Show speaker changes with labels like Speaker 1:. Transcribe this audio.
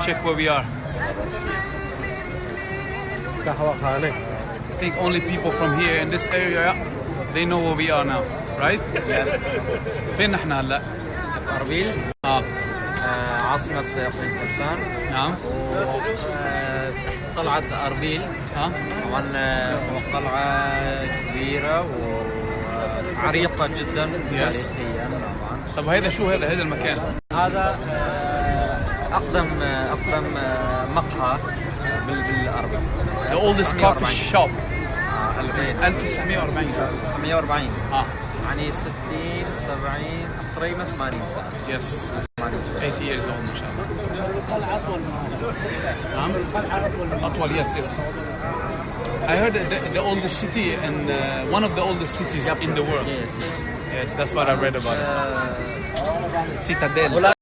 Speaker 1: Check where we are. I think only people from here in this area, they know where we are now, right?
Speaker 2: Yes.
Speaker 1: فين نحن هلا؟
Speaker 2: أربيل عاصمة إقليم ترسان.
Speaker 1: نعم.
Speaker 2: تحت قلعة أربيل. طبعا قلعة كبيرة وعريقة جدا تاريخيا طبعا.
Speaker 1: طب هذا شو هذا المكان؟
Speaker 2: هذا أقدم مقهى بالأربيل.
Speaker 1: The oldest coffee shop.
Speaker 2: 1940.
Speaker 1: 1940.
Speaker 2: يعني 60 70 تقريبا 80 سنة.
Speaker 1: Yes. 80 years old ما شاء الله. نعم. أطول yes. I heard that the oldest city and one of the oldest cities in the world.
Speaker 2: Yes.
Speaker 1: Yes, that's what I read about it. Citadel.